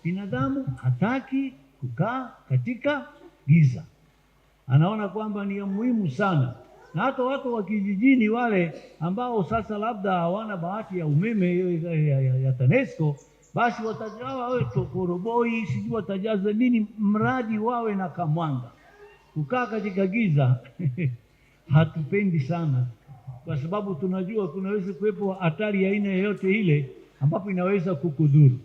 binadamu hataki kukaa katika giza, anaona kwamba ni muhimu sana. Na hata watu wa kijijini wale ambao sasa labda hawana bahati ya umeme ya TANESCO, basi watajawa wewe koroboi, sijui watajaza nini, mradi wawe na kamwanga. Kukaa katika giza hatupendi sana, kwa sababu tunajua kunaweza kuwepo hatari ya aina yoyote ile ambapo inaweza kukudhuru.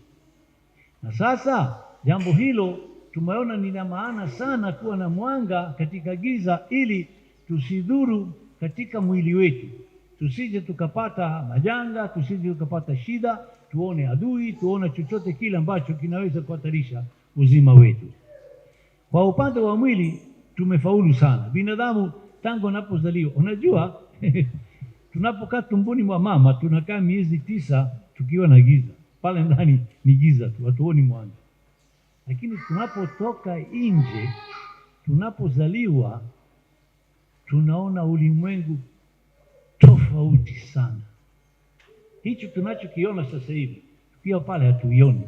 Na sasa jambo hilo tumeona ni la maana sana kuwa na mwanga katika giza, ili tusidhuru katika mwili wetu, tusije tukapata majanga, tusije tukapata shida, tuone adui, tuone chochote kile ambacho kinaweza kuhatarisha uzima wetu. Kwa upande wa mwili tumefaulu sana. Binadamu tangu anapozaliwa, unajua tunapokaa tumboni mwa mama tunakaa miezi 9 tukiwa na giza. Pale ndani ni giza tu, hatuoni mwanga. Lakini tunapotoka nje, tunapozaliwa, tunaona ulimwengu tofauti sana. Hicho tunachokiona sasa hivi tukiwa pale hatuioni.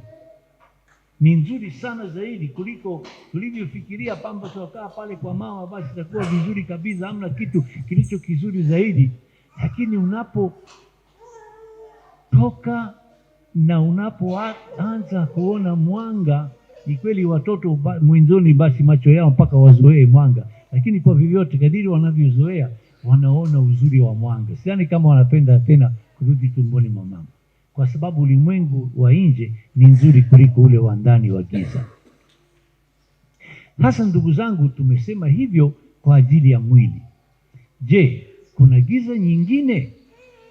Ni nzuri sana zaidi kuliko tulivyofikiria kwamba tutakaa pale kwa mama basi itakuwa vizuri kabisa, hamna kitu kilicho kizuri zaidi. Lakini unapotoka na unapoanza kuona mwanga, ni kweli watoto mwanzoni basi macho yao mpaka wazoee mwanga, lakini kwa vyovyote kadiri wanavyozoea wanaona uzuri wa mwanga. Sidhani kama wanapenda tena kurudi tumboni mwa mama, kwa sababu ulimwengu wa nje ni nzuri kuliko ule wa ndani wa giza. Hasa ndugu zangu, tumesema hivyo kwa ajili ya mwili. Je, kuna giza nyingine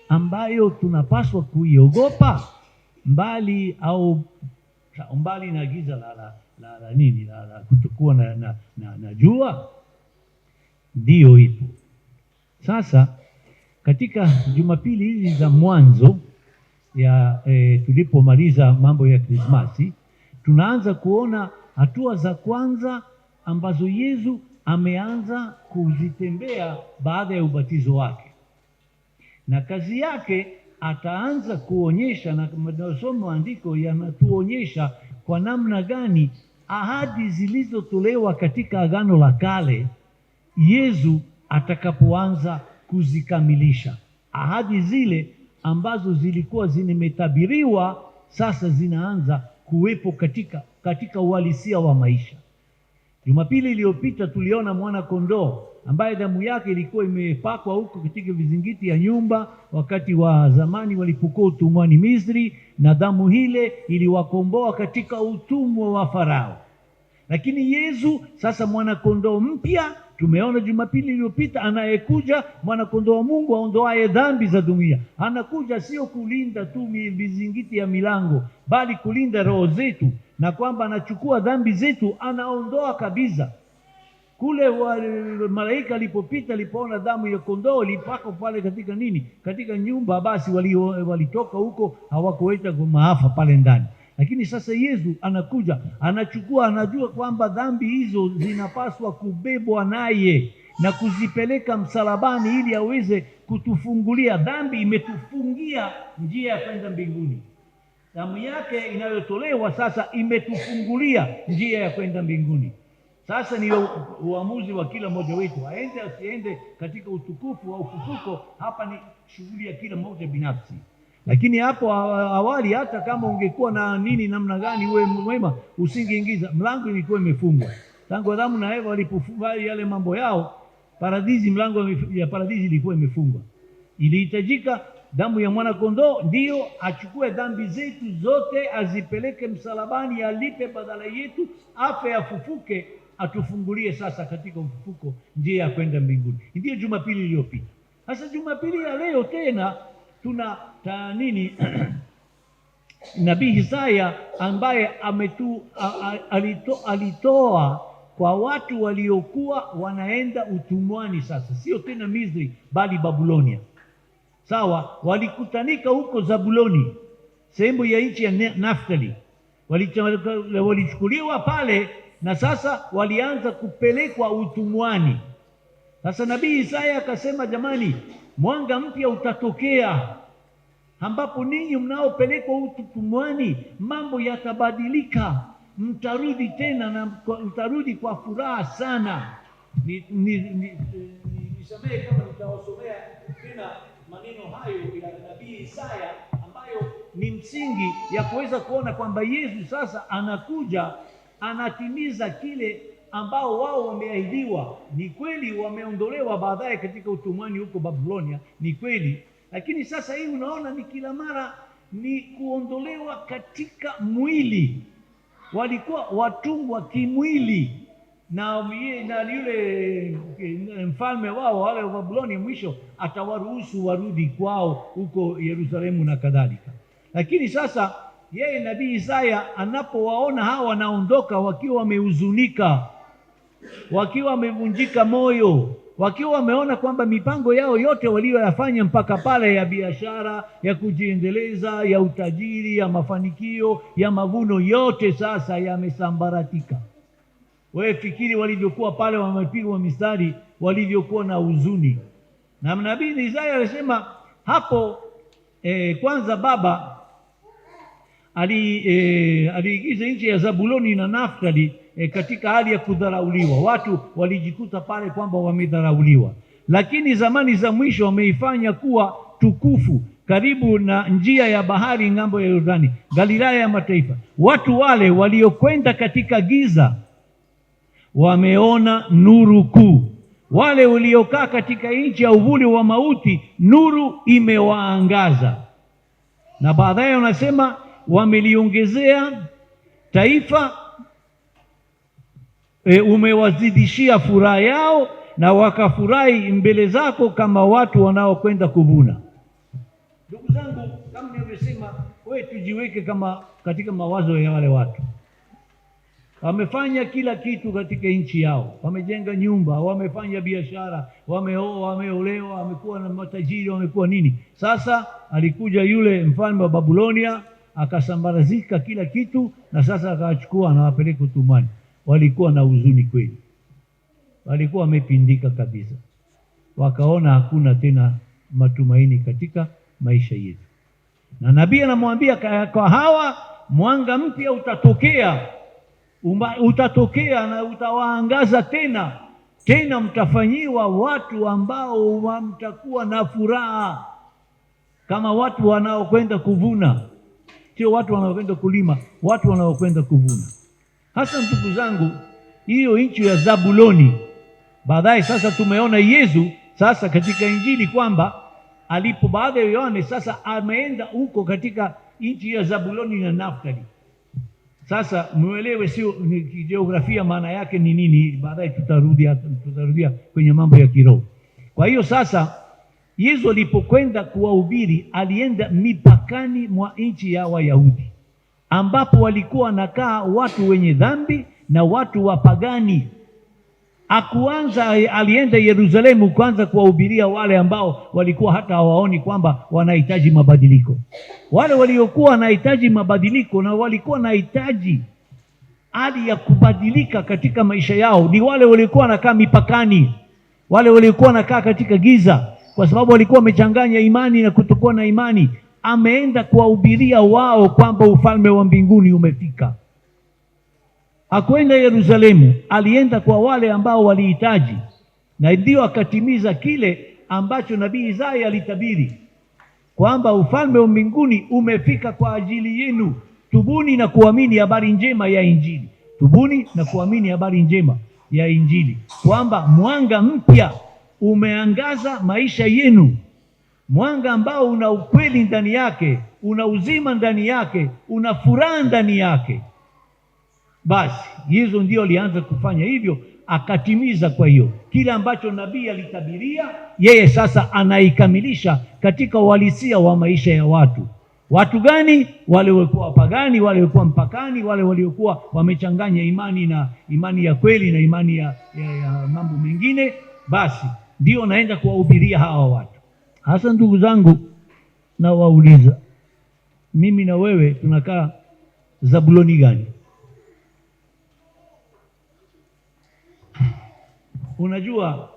ambayo tunapaswa kuiogopa mbali na giza la kutokuwa na jua? Ndiyo, ipo. Sasa katika Jumapili hizi za mwanzo ya tulipomaliza mambo ya Krismasi, tunaanza kuona hatua za kwanza ambazo Yesu ameanza kuzitembea baada ya ubatizo wake. Na kazi yake ataanza kuonyesha, na masomo andiko yanatuonyesha kwa namna gani ahadi zilizotolewa katika Agano la Kale Yesu atakapoanza kuzikamilisha. Ahadi zile ambazo zilikuwa zimetabiriwa sasa zinaanza kuwepo katika uhalisia wa maisha. Jumapili iliyopita tuliona mwana kondoo ambaye damu yake ilikuwa imepakwa huko katika vizingiti ya nyumba wakati wa zamani walipokuwa utumwani Misri, na damu hile iliwakomboa katika utumwa wa Farao. Lakini Yesu sasa mwana kondoo mpya tumeona Jumapili iliyopita, anayekuja mwana kondoo wa Mungu aondoaye dhambi za dunia. Anakuja sio kulinda tu vizingiti ya milango, bali kulinda roho zetu, na kwamba anachukua dhambi zetu, anaondoa kabisa. Kule malaika alipopita, alipoona damu ya kondoo ilipaka pale katika nyumba, basi walitoka huko, hawakuweza maafa pale ndani. Lakini sasa Yesu anakuja, anachukua, anajua kwamba dhambi hizo zinapaswa kubebwa naye na kuzipeleka msalabani ili aweze kutufungulia. Dhambi imetufungia njia ya kwenda mbinguni. Damu yake inayotolewa sasa imetufungulia njia ya kwenda mbinguni. Sasa ni uamuzi wa kila mmoja wetu, aende asiende katika utukufu wa ufufuko. Hapa ni shughuli ya kila mmoja binafsi. Lakini hapo awali, hata kama ungekuwa na namna gani uwe mwema, usingeingiza. Mlango ilikuwa imefungwa tangu Adamu na Eva walipofunga yale mambo yao paradisi. Mlango ya paradisi ilikuwa imefungwa. Ilihitajika damu ya mwana kondoo ndio achukue dhambi zetu zote, azipeleke msalabani, alipe badala yetu, afe, afufuke, atufungulie sasa katika ufufuko njia ya kwenda mbinguni. Ndio Jumapili iliyopita. Sasa Jumapili ya leo tena tuna Nabii Isaya ambaye alitoa kwa watu waliokuwa wanaenda utumwani. Sasa sio tena Misri bali Babilonia. Sawa, walikutanika huko Zabuloni, sehemu ya nchi ya Naftali. Walichukuliwa pale na sasa walianza kupelekwa utumwani. Sasa Nabii Isaya akasema, jamani, mwanga mpya utatokea. ambapo ninyi mnaopelekwa utumwani mambo yatabadilika, mtarudi tena na mtarudi kwa furaha sana. Nisamehe kama nitawasomea tena maneno hayo ya nabii Isaya ambayo ni msingi ya kuweza kuona kwamba Yesu sasa anakuja, anatimiza kile ambao wao wameahidiwa. Ni kweli wameondolewa baadaye katika utumwani huko Babilonia, ni kweli, lakini sasa hii unaona ni kila mara ni kuondolewa katika mwili. Walikuwa watumwa kimwili, na yule mfalme wao wale wa Babilonia mwisho atawaruhusu warudi kwao huko Yerusalemu na kadhalika. Lakini sasa yeye nabii Isaya anapowaona hawa wanaondoka wakiwa wamehuzunika, wakiwa wamevunjika moyo, wakiwa wameona kwamba mipango yao yote walioyafanya mpaka pale ya biashara, ya kujiendeleza, ya utajiri, ya mafanikio, ya mavuno, yote sasa yamesambaratika. Wewe fikiri walivyokuwa pale wamepigwa mistari, walivyokuwa na huzuni. Na nabii Isaya alisema hapo kwanza baba aliigiza nchi ya Zabuloni na Naftali katika hali ya kudharauliwa. Watu walijikuta pale kwamba wamedharauliwa, lakini zamani za mwisho wameifanya kuwa tukufu, karibu na njia ya bahari ng'ambo ya Yordani, Galilaya ya mataifa. Watu wale waliokwenda katika giza wameona nuru kuu. Wale waliokaa katika nchi ya uvuli wa mauti, nuru imewaangaza. Na baadaye wanasema wameliongezea taifa, umewazidishia furaha yao, na wakafurahi mbele zako kama watu wanaokwenda kuvuna. Ndugu zangu, kama nilivyosema, wewe tujiweke kama katika mawazo ya wale watu. Wamefanya kila kitu katika nchi yao, wamejenga nyumba, wamefanya biashara, wameoa, wameolewa, wamekuwa na matajiri, wamekuwa nini. Sasa alikuja yule mfalme wa Babilonia akasambarazika kila kitu, na sasa akawachukua na wapeleka utumwani. Walikuwa na huzuni kweli, walikuwa wamepindika kabisa, wakaona hakuna tena matumaini katika maisha yetu. Na nabii anamwambia kwa hawa mwanga mpya utatokea na utawaangaza tena, tena mtafanyiwa watu ambao mtakuwa na furaha, kama watu wanaokwenda kuvuna. Sio watu wanaokwenda kulima, watu wanaokwenda kuvuna. Hasa ndugu zangu, hiyo nchi ya Zabuloni, baadaye sasa tumeona Yesu sasa katika Injili kwamba alipo baada ya Yohane sasa ameenda huko katika nchi ya Zabuloni na Naftali. Sasa muelewe, sio ni jiografia maana yake ni nini, baadaye tutarudia kwenye mambo ya kiroho. Kwa hiyo sasa Yesu alipokwenda kuwahubiri, alienda mipakani mwa nchi ya Wayahudi, ambapo walikuwa wanakaa watu wenye dhambi na watu wapagani. Alienda Yerusalemu kwanza kuwahubiria wale ambao walikuwa hata hawaoni kwamba wanahitaji mabadiliko. Wale waliokuwa wanahitaji mabadiliko na walikuwa wanahitaji hali ya kubadilika katika maisha yao ni wale waliokuwa wanakaa mipakani, wale waliokuwa wanakaa katika giza, kwa sababu walikuwa wamechanganya imani na kutokuwa na imani. Ameenda kuwahubiria wao kwamba ufalme wa mbinguni umefika. Hakwenda Yerusalemu, alienda kwa wale ambao walihitaji, na ndio akatimiza kile ambacho nabii Isaya alitabiri kwamba ufalme wa mbinguni umefika kwa ajili yenu. Tubuni na kuamini habari njema ya Injili. Tubuni na kuamini habari njema ya Injili, kwamba mwanga mpya umeangaza maisha yenu, mwanga ambao una ukweli ndani yake, una uzima ndani yake, una furaha ndani yake. Basi Yesu ndio alianza kufanya hivyo, akatimiza. Kwa hiyo kile ambacho nabii alitabiria, yeye sasa anaikamilisha katika uhalisia wa maisha ya watu. Watu gani? Wale walikuwa wapagani, wale walikuwa mpakani, wale waliokuwa wamechanganya imani ya kweli na imani ya mambo mengine. Basi ndio naenda kuwahubiria hawa watu. Hasa ndugu zangu, na wauliza, mimi na wewe tunakaa Zabuloni gani? Unajua,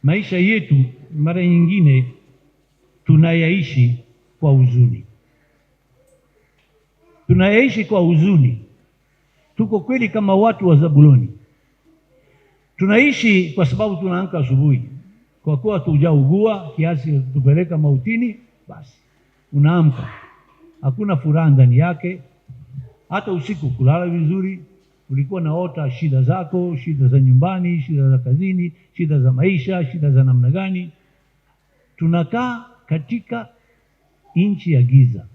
maisha yetu mara nyingine tunayaishi kwa huzuni, tunayaishi kwa huzuni. Tuko kweli kama watu wa Zabuloni, tunaishi kwa sababu tunaamka asubuhi, kwa kuwa tujaugua kiasi tupeleka mautini, basi unaamka, hakuna furaha ndani yake. Hata usiku kulala vizuri, ulikuwa naota shida zako, shida za nyumbani, shida za kazini, shida za maisha, shida za namna gani. Tunakaa katika nchi ya giza,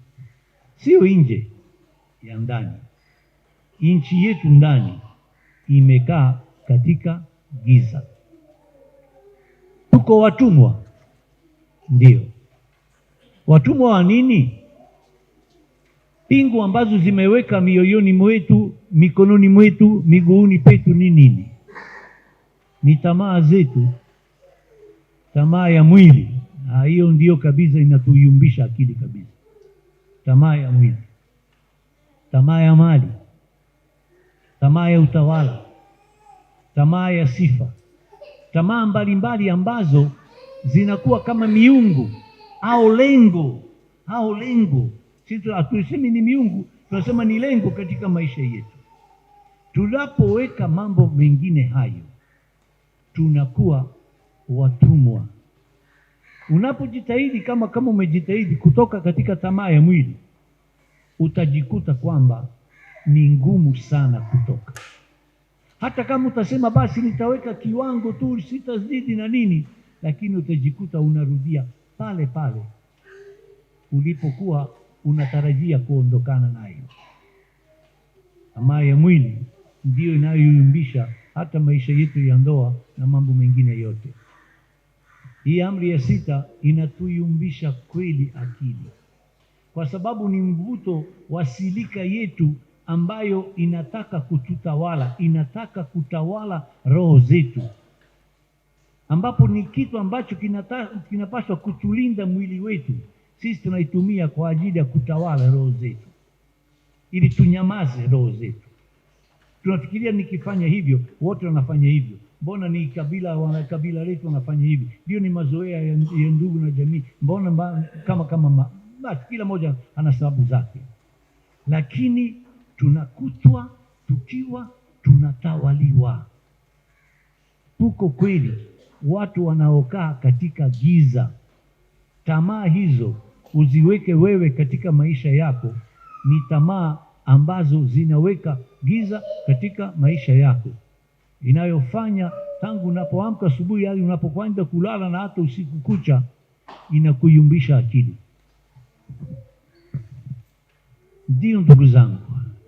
sio nje ya ndani. Nchi yetu ndani imekaa katika giza. Tuko watumwa, ndio. Watumwa wa nini? Pingu ambazo zimeweka mioyoni mwetu, mikononi mwetu, miguuni petu ni nini? Ni tamaa zetu, tamaa ya mwili. Hiyo ndio kabisa inatuyumbisha akili kabisa. Tamaa ya mwili, tamaa ya mali, tamaa ya utawala, tamaa ya sifa, tamaa mbalimbali ambazo zinakuwa kama miungu au lengo. Sisi hatusemi ni miungu, tunasema ni lengo katika maisha yetu. Tunapoweka mambo mengine hayo, tunakuwa watumwa. Unapojitahidi kama umejitahidi kutoka katika tamaa ya mwili, utajikuta kwamba ni ngumu sana kutoka. Hata kama utasema basi nitaweka kiwango tu, sitazidi na nini, lakini utajikuta unarudia pale pale ulipokuwa unatarajia kuondokana nayo. Tamaa ya mwili ndiyo inayoyumbisha hata maisha yetu ya ndoa na mambo mengine yote. Hii amri ya 6 inatuyumbisha kweli akili, kwa sababu ni mvuto wa silika yetu ambayo inataka kututawala, inataka kutawala roho zetu, ambapo ni kitu ambacho kinapaswa kutulinda mwili wetu. Sisi tunaitumia kwa ajili ya kutawala roho zetu, ili tunyamaze roho zetu. Tunafikiria nikifanya hivyo wote wanafanya hivyo, mbona ni kabila letu wanafanya hivi, ndio ni mazoea ya ndugu na jamii, mbona basi kila moja ana sababu zake. Lakini tunakutwa tukiwa tunatawaliwa. Tuko kweli watu wanaokaa katika giza. Tamaa hizo uziweke wewe katika maisha yako, ni tamaa ambazo zinaweka giza katika maisha yako, inayofanya tangu unapoamka asubuhi hadi unapokwenda kulala na hata usiku kucha, inakuyumbisha akili. Ndio ndugu zangu,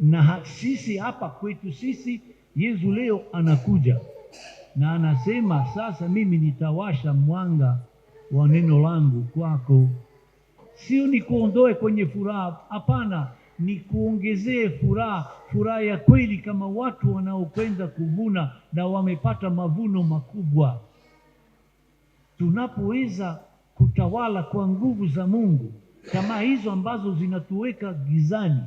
na sisi hapa kwetu sisi, Yesu leo anakuja na anasema, sasa mimi nitawasha mwanga wa neno langu kwako. Sio ni kuondoe kwenye furaha, hapana, ni kuongezee furaha ya kweli, kama watu wanaokwenda kuvuna na wamepata mavuno makubwa. Tunapoweza kutawala kwa nguvu za Mungu tamaa hizo ambazo zinatuweka gizani,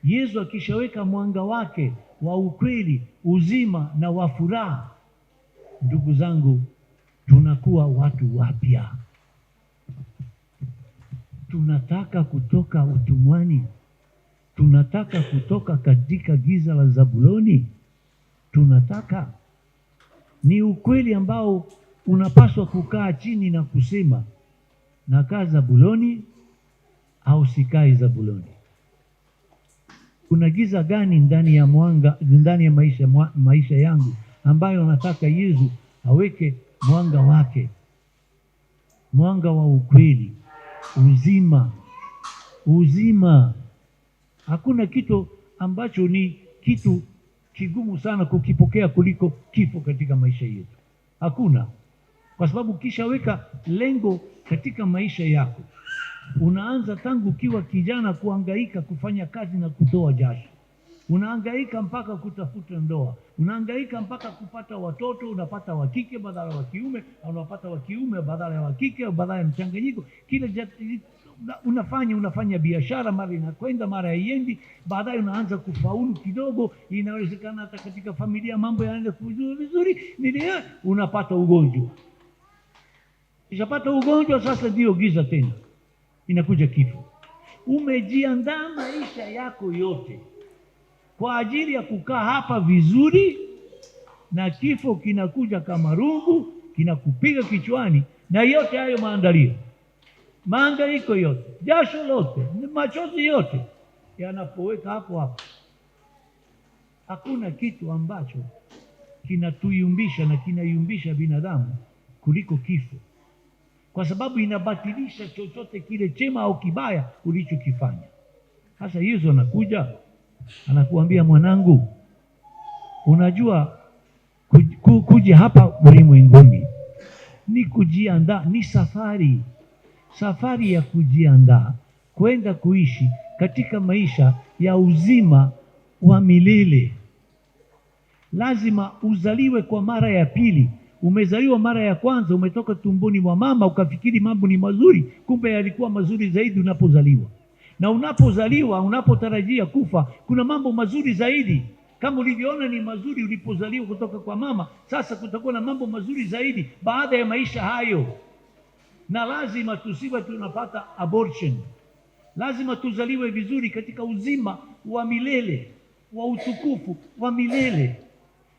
Yesu akishaweka mwanga wake wa ukweli, uzima na wa furaha, ndugu zangu, tunakuwa watu wapya. Tunataka kutoka utumwani, tunataka kutoka katika giza la Zabuloni. Tunataka ni ukweli ambao unapaswa kukaa chini na kusema, nakaa Zabuloni au sikai Zabuloni? Kuna giza gani ndani ya mwanga, ndani ya maisha yangu, ambayo nataka Yesu aweke mwanga wake, mwanga wa ukweli, uzima. Hakuna kitu ambacho ni kitu kigumu sana kukipokea kuliko kifo katika maisha yetu. Hakuna. Kwa sababu kishaweka lengo katika maisha yako, unaanza tangu ukiwa kijana kuhangaika kufanya kazi na kutoa jasho. Unahangaika mpaka kutafuta ndoa, unahangaika mpaka kupata watoto, unapata wa kike badala wa kiume, au unapata wa kiume badala ya wa kike, au badala ya mchanganyiko. Unafanya biashara, mara inakwenda mara haiendi, baadaye unaanza kufaulu kidogo, inawezekana hata katika familia mambo yanaenda vizuri, unapata ugonjwa. Ukishapata ugonjwa sasa ndio giza tena, inakuja kifo. Umejiandaa maisha yako yote kwa ajili ya kukaa hapa vizuri, na kifo kinakuja kama rungu, kinakupiga kichwani, na yote hayo maangaiko yote, jasho lote, machozi yote yanapoweka hapo. Hakuna kitu ambacho kinatuyumbisha na kinayumbisha binadamu kuliko kifo, kwa sababu inabatilisha chochote kile chema au kibaya ulichokifanya. Sasa hizo anakuja anakuambia, mwanangu, unajua kuja hapa ulimwenguni ni kujiandaa, ni safari ya kujiandaa kwenda kuishi katika maisha ya uzima wa milele. Lazima uzaliwe kwa mara ya pili. Umezaliwa mara ya kwanza, umetoka tumboni mwa mama ukafikiri mambo ni mazuri, kumbe yalikuwa mazuri zaidi unapozaliwa. Na unapozaliwa, unapotarajia kufa, kuna mambo mazuri zaidi. Kama ulivyoona ni mazuri ulipozaliwa kutoka kwa mama, sasa kutakuwa na mambo mazuri zaidi baada ya maisha hayo. Na lazima tusiwe tunapata abortion. Lazima tuzaliwe vizuri katika uzima wa milele, wa utukufu wa milele.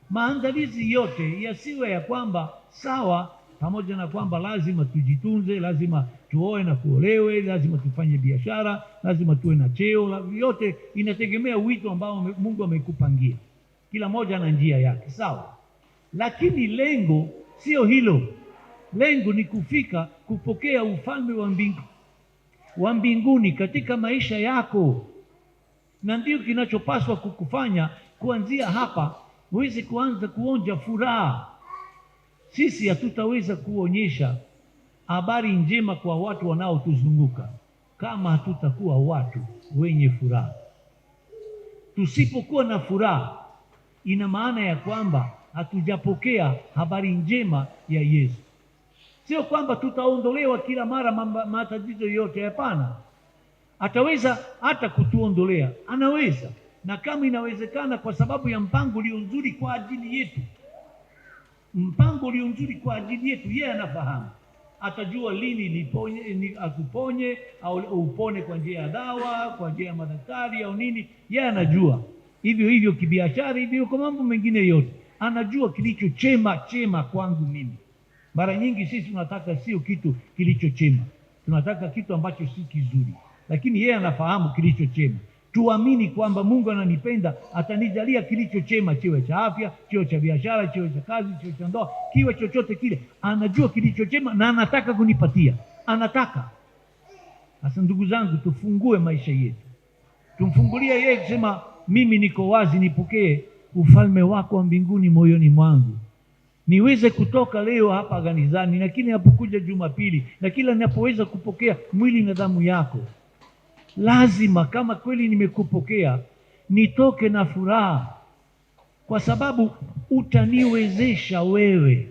Maandalizi yote yasiwe ya kwamba sawa, pamoja na kwamba lazima tujitunze, lazima tuoe na kuolewe, lazima tufanye biashara, lazima tuwe na cheo, yote inategemea wito ambao Mungu amekupangia. Kila moja ana njia yake, sawa. Lakini lengo sio hilo. Lengo ni kupokea ufalme wa mbinguni katika maisha yako. Na ndio kinachopaswa kukufanya kuanzia hapa uweze kuanza kuonja furaha. Sisi hatutaweza kuonyesha habari njema kwa watu wanaotuzunguka kama hatutakuwa watu wenye furaha. Tusipokuwa na furaha, ina maana ya kwamba hatujapokea habari njema ya Yesu. Sio kwamba tutaondolewa kila mara matatizo yote, hapana. Ataweza hata kutuondolea, anaweza. Na kama inawezekana, kwa sababu ya mpango ulio nzuri kwa ajili yetu, yeye anafahamu. Atajua lini akuponye au upone kwa njia ya dawa, kwa njia ya madaktari au nini, yeye anajua. Hivyo kibiashara, hivyo kwa mambo mengine yote, anajua kilicho chema kwangu mimi. Mara nyingi sisi tunataka sio kitu kilicho chema, tunataka kitu ambacho si kizuri, lakini yeye anafahamu kilicho chema. Tuamini kwamba Mungu ananipenda, atanijalia kilicho chema, kiwe cha afya, kiwe cha biashara, kiwe cha kazi, kiwe cha ndoa, kiwe chochote kile. Anajua kilicho chema na anataka kunipatia, anataka. Sasa ndugu zangu, tufungue maisha yetu, tumfungulie yeye, kusema mimi niko wazi, nipokee ufalme wako wa mbinguni moyoni mwangu. Niweze kutoka leo hapa kanisani, lakini ninapokuja Jumapili, na kila ninapoweza kupokea mwili na damu yako, lazima kama kweli nimekupokea, nitoke na furaha, kwa sababu utaniwezesha wewe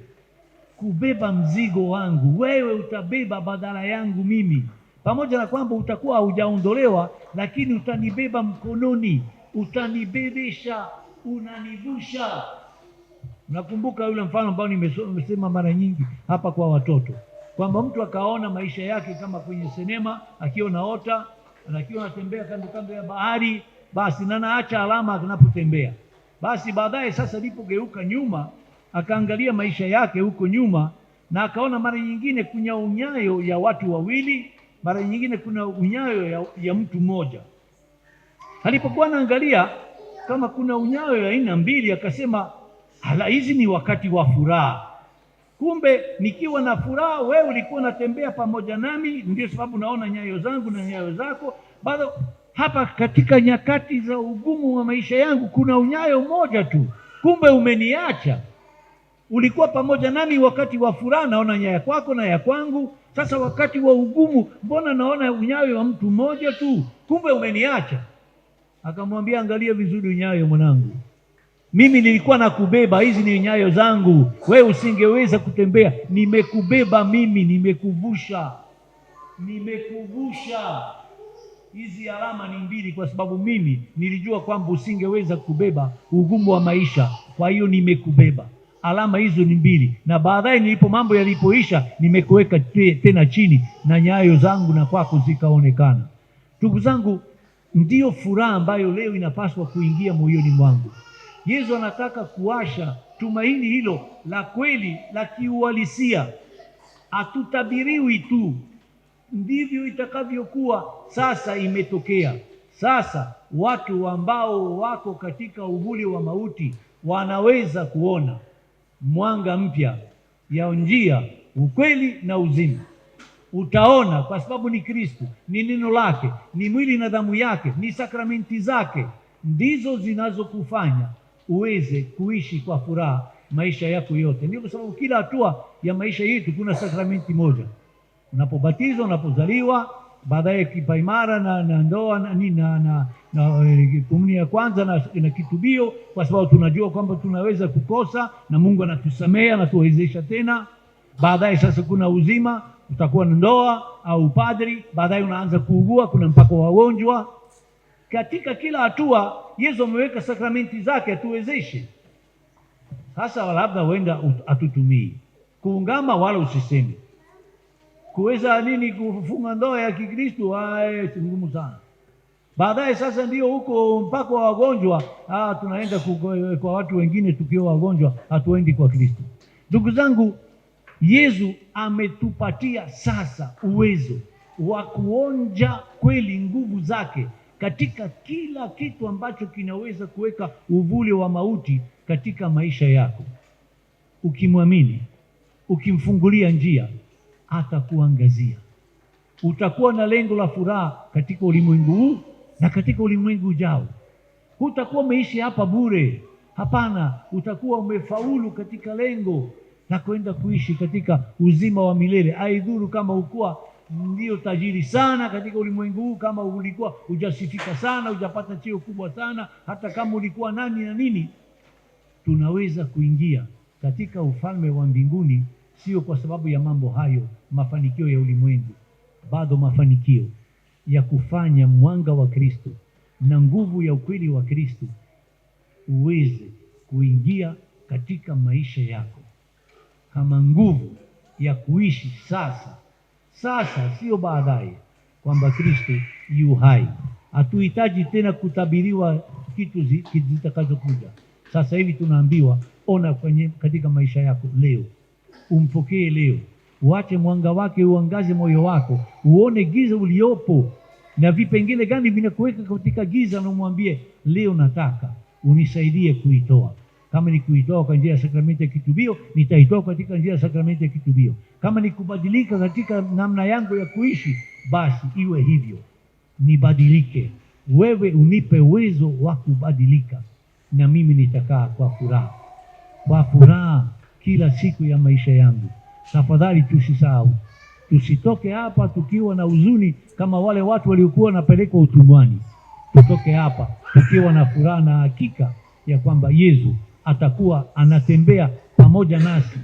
kubeba mzigo wangu. Wewe utabeba badala yangu mimi, pamoja na kwamba utakuwa haujaondolewa, lakini utanibeba mkononi, utanibebesha, unanivusha. Nakumbuka yule mfano ambao nimesema mara nyingi hapa kwa watoto, kwamba mtu akaona maisha yake kama kwenye sinema, akiwa naota, akiwa anatembea kando ya bahari, basi na naacha alama anapotembea. Basi baadaye sasa alipogeuka nyuma, akaangalia maisha yake huko nyuma, na akaona mara nyingine kuna unyayo ya watu wawili, mara nyingine kuna unyayo ya mtu mmoja. Alipokuwa anaangalia kama kuna unyayo ya aina mbili, akasema, hala, hizi ni wakati wa furaha. Kumbe nikiwa na furaha, wewe ulikuwa unatembea pamoja nami, ndio sababu naona nyayo zangu na nyayo zako. Bado hapa katika nyakati za ugumu wa maisha yangu kuna unyayo mmoja tu, kumbe umeniacha. Ulikuwa pamoja nami wakati wa furaha, naona nyayo kwako na ya kwangu. Sasa wakati wa ugumu, mbona naona unyayo wa mtu mmoja tu, kumbe umeniacha. Akamwambia, angalia vizuri unyayo mwanangu, mimi nilikuwa nakubeba, hizi ni nyayo zangu, wewe usingeweza kutembea. Nimekubeba mimi, nimekuvusha. Hizi alama ni mbili, kwa sababu mimi nilijua kwamba usingeweza kubeba ugumu wa maisha, kwa hiyo nimekubeba. alama hizo ni mbili, na baadaye mambo yalipoisha, nimekuweka tena chini na nyayo zangu na kwako zikaonekana. Ndugu zangu, ndiyo furaha ambayo leo inapaswa kuingia moyoni mwangu. Yesu anataka kuwasha tumaini hilo la kweli, la kiuhalisia. Hatutabiriwi tu, ndivyo itakavyokuwa. Sasa imetokea. Sasa watu ambao wako katika uvuli wa mauti wanaweza kuona mwanga mpya ya njia, ukweli na uzima. Utaona kwa sababu ni Kristo, ni neno lake, ni mwili na damu yake, ni sakramenti zake, ndizo zinazokufanya uweze kuishi kwa furaha maisha yako yote. Ndio kwa sababu kila hatua ya maisha yetu kuna sakramenti moja. Unapobatizwa, unapozaliwa, baadaye kipaimara na ndoa na komunio ya kwanza na kitubio, kwa sababu tunajua kwamba tunaweza kukosa na Mungu anatusamea na tuwezesha tena. Baadaye sasa kuna uzima, utakuwa na ndoa au padri, baadaye unaanza kuugua, kuna mpako wa wagonjwa. Katika kila hatua Yesu ameweka sakramenti zake atuwezeshe. Sasa labda wenda atutumii kuungama, wala usiseme kuweza kufunga ndoa ya Kikristo, si ngumu sana. Baadaye sasa ndio huko mpaka wa wagonjwa, tunaenda kwa watu wengine tukiwa wagonjwa, hatuendi kwa Kristo. Ndugu zangu, Yesu ametupatia sasa uwezo wa kuonja kweli nguvu zake katika kila kitu ambacho kinaweza kuweka uvuli wa mauti katika maisha yako. Ukimwamini, ukimfungulia njia, atakuangazia. Utakuwa na lengo la furaha katika ulimwengu huu na katika ulimwengu ujao. Hutakuwa umeishi hapa bure. Hapana, utakuwa umefaulu katika lengo la kwenda kuishi katika uzima wa milele. Haidhuru kama ukuwa ndio tajiri sana katika ulimwengu huu, kama ulikuwa hujasifika sana, hujapata cheo kubwa sana, hata kama ulikuwa nani na nini, tunaweza kuingia katika ufalme wa mbinguni, sio kwa sababu ya mambo hayo, mafanikio ya ulimwengu, bado mafanikio ya kufanya mwanga wa Kristo na nguvu ya ukweli wa Kristo uweze kuingia katika maisha yako kama nguvu ya kuishi sasa, sio baadaye, kwamba Kristo yu hai. Hatuhitaji tena kutabiriwa kitu zitakazokuja. Sasa hivi tunaambiwa, ona katika maisha yako leo, umpokee leo, uache mwanga wake uangaze moyo wako, uone giza uliopo na vipengele gani vinakuweka katika giza, na umwambie leo, nataka unisaidie kuitoa. Kama ni kuitoa kwa njia ya sakramenti ya kitubio, nitaitoa katika njia ya sakramenti ya kitubio. Kama ni kubadilika katika namna yangu ya kuishi, basi iwe hivyo, nibadilike. Wewe unipe uwezo wa kubadilika, na mimi nitakaa kwa furaha kila siku ya maisha yangu. Tafadhali tusisahau, tusitoke hapa tukiwa na huzuni kama wale watu waliokuwa wanapelekwa utumwani. Tutoke hapa tukiwa na furaha na hakika ya kwamba Yesu atakuwa anatembea pamoja nasi,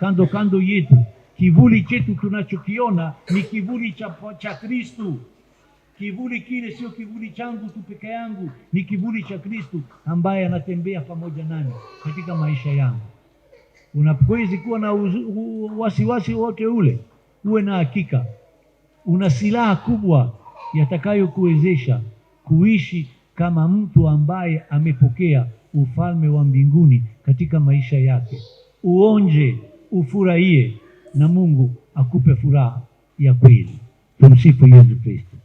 kando kando yetu. Kivuli chetu tunachokiona ni kivuli cha Kristo. Kivuli kile sio kivuli changu tu peke yangu, ni kivuli cha Kristo ambaye anatembea pamoja nami katika maisha yangu. Unapoweza kuwa na wasiwasi wote ule, uwe na hakika una silaha kubwa yatakayokuwezesha kuishi kama mtu ambaye amepokea ufalme wa mbinguni katika maisha yake. Uonje, ufurahie, na Mungu akupe furaha ya kweli. Tumsifu Yesu Kristo.